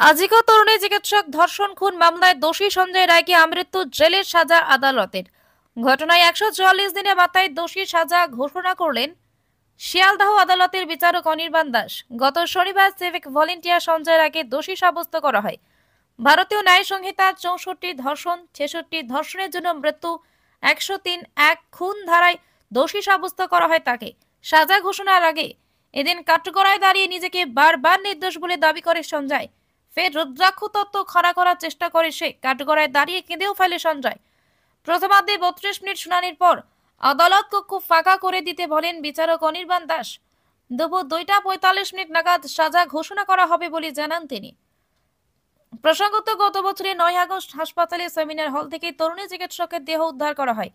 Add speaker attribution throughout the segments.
Speaker 1: আজিকা তরুণী চিকিৎসক ধর্ষণ খুন মামলায় দোষী সঞ্জয় রায়কে আমৃত্যু জেলের সাজা আদালতের। ঘটনায় ১৪৪ দিনের মাথায় দোষী সাজা ঘোষণা করলেন শিয়ালদহ আদালতের বিচারক অনির্বাণ দাস। গত শনিবার সিভিক ভলেন্টিয়ার সঞ্জয় রায়কে দোষী সাব্যস্ত করা হয়। ভারতীয় ন্যায় সংহিতার ৬৪ ধর্ষণ, ৬৬ ধর্ষণের জন্য মৃত্যু, ১০৩(১) খুন ধারায় দোষী সাব্যস্ত করা হয় তাকে। সাজা ঘোষণার আগে এদিন কাঠগড়ায় দাঁড়িয়ে নিজেকে বারবার নির্দোষ বলে দাবি করে সঞ্জয়। ফের রুদ্রাক্ষ তত্ত্ব খড়া করার চেষ্টা করে সে। কাঠগড়ায় দাঁড়িয়ে কেঁদেও ফেলে সঞ্জয়। প্রথমার্ধে ৩২ মিনিট শুনানির পর আদালত কক্ষ ফাঁকা করে দিতে বলেন বিচারক অনির্বাণ দাস। দুপুর ২টা ৪৫ নাগাদ সাজা ঘোষণা করা হবে বলে জানান তিনি। প্রসঙ্গত, গত বছরের ৯ আগস্ট হাসপাতালের সেমিনার হল থেকে তরুণী চিকিৎসকের দেহ উদ্ধার করা হয়।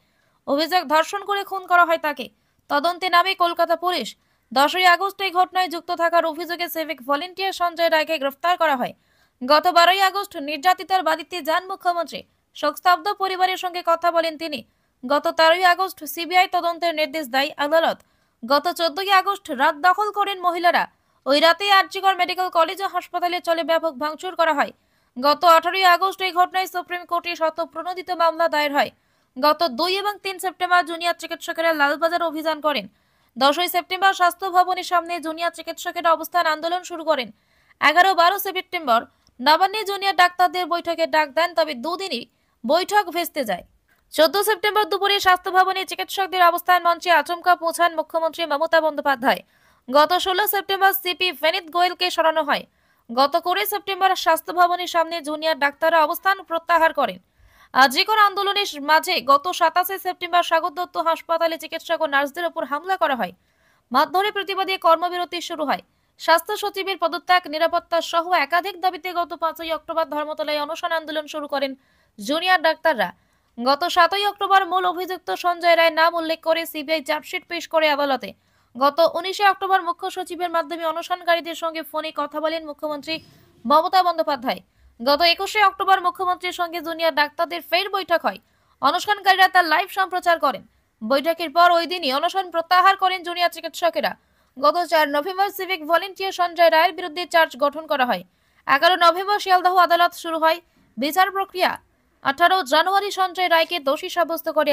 Speaker 1: অভিযোগ, ধর্ষণ করে খুন করা হয় তাকে। তদন্তে নামে কলকাতা পুলিশ। ১০ই আগস্ট এই ঘটনায় যুক্ত থাকার অভিযোগে সিভিক ভলেন্টিয়ার সঞ্জয় রায়কে গ্রেফতার করা হয়। গত ১২ই আগস্ট নির্যাতিতার বাড়িতে যান মুখ্যমন্ত্রী। শোকস্তব্ধ পরিবারের সঙ্গে কথা বলেন তিনি। গত ১৩ই আগস্ট সিবিআই তদন্তের নির্দেশ দেয় আদালত। গত ১৪ই আগস্ট রাত দখল করেন মহিলারা। ওই রাতে আরজিকর মেডিকেল কলেজ ও হাসপাতালে চলে ব্যাপক ভাঙচুর করা হয়। গত ১৮ই আগস্ট এই ঘটনায় সুপ্রিম কোর্টে স্বতঃপ্রণোদিত মামলা দায়ের হয়। গত ২ এবং ৩ সেপ্টেম্বর জুনিয়র চিকিৎসকেরা লালবাজার অভিযান করেন। ১০ই সেপ্টেম্বর স্বাস্থ্য ভবনের সামনে জুনিয়র চিকিৎসকেরা অবস্থান আন্দোলন শুরু করেন। ১১-১২ সেপ্টেম্বর নবান্নে জুনিয়র ডাক্তারদের বৈঠকে ডাক দেন, তবে দুদিনই বৈঠক ভেস্তে যায়। ১৪ সেপ্টেম্বর দুপুরে স্বাস্থ্য ভবনে চিকিৎসকদের অবস্থান মঞ্চে আচমকা পৌঁছান মুখ্যমন্ত্রী মমতা বন্দ্যোপাধ্যায়। গত ১৬ সেপ্টেম্বর সিপি ফেনিত গোয়েলকে সরানো হয়। গত ২০ সেপ্টেম্বর স্বাস্থ্য ভবনের সামনে জুনিয়র ডাক্তাররা অবস্থান প্রত্যাহার করেন। আজিকর আন্দোলনের মাঝে গত ২৭ সেপ্টেম্বর স্বাগত দত্ত হাসপাতালে চিকিৎসক ও নার্সদের উপর হামলা করা হয়। মারধরের প্রতিবাদে কর্মবিরতি শুরু হয়। স্বাস্থ্য সচিবের পদত্যাগ, নিরাপত্তা সহ একাধিক দাবিতে গত ৫ই অক্টোবর ধর্মতলায় অনশন আন্দোলন শুরু করেন জুনিয়র ডাক্তাররা। গত ৭ই অক্টোবর মূল অভিযুক্ত সঞ্জয় রায়ের নাম উল্লেখ করে সিবিআই চার্জশিট পেশ করে আদালতে। গত ১৯শে অক্টোবর মুখ্য সচিবের মাধ্যমে অনশনকারীদের সঙ্গে ফোনে কথা বলেন মুখ্যমন্ত্রী মমতা বন্দ্যোপাধ্যায়। গত ২১শে অক্টোবর মুখ্যমন্ত্রীর সঙ্গে জুনিয়র ডাক্তারদের ফের বৈঠক হয়। অনশনকারীরা তার লাইভ সম্প্রচার করেন। বৈঠকের পর ওই দিনই অনশন প্রত্যাহার করেন জুনিয়র চিকিৎসকেরা। গত ৪ নভেম্বর সিভিক ভলেন্টিয়ার সঞ্জয় রায়ের বিরুদ্ধে চার্জ গঠন করা হয়। ১১ নভেম্বর শিয়ালদহ আদালত শুরু হয় বিচার প্রক্রিয়া। ১৮ জানুয়ারি সঞ্জয় রায়কে দোষী সাব্যস্ত করে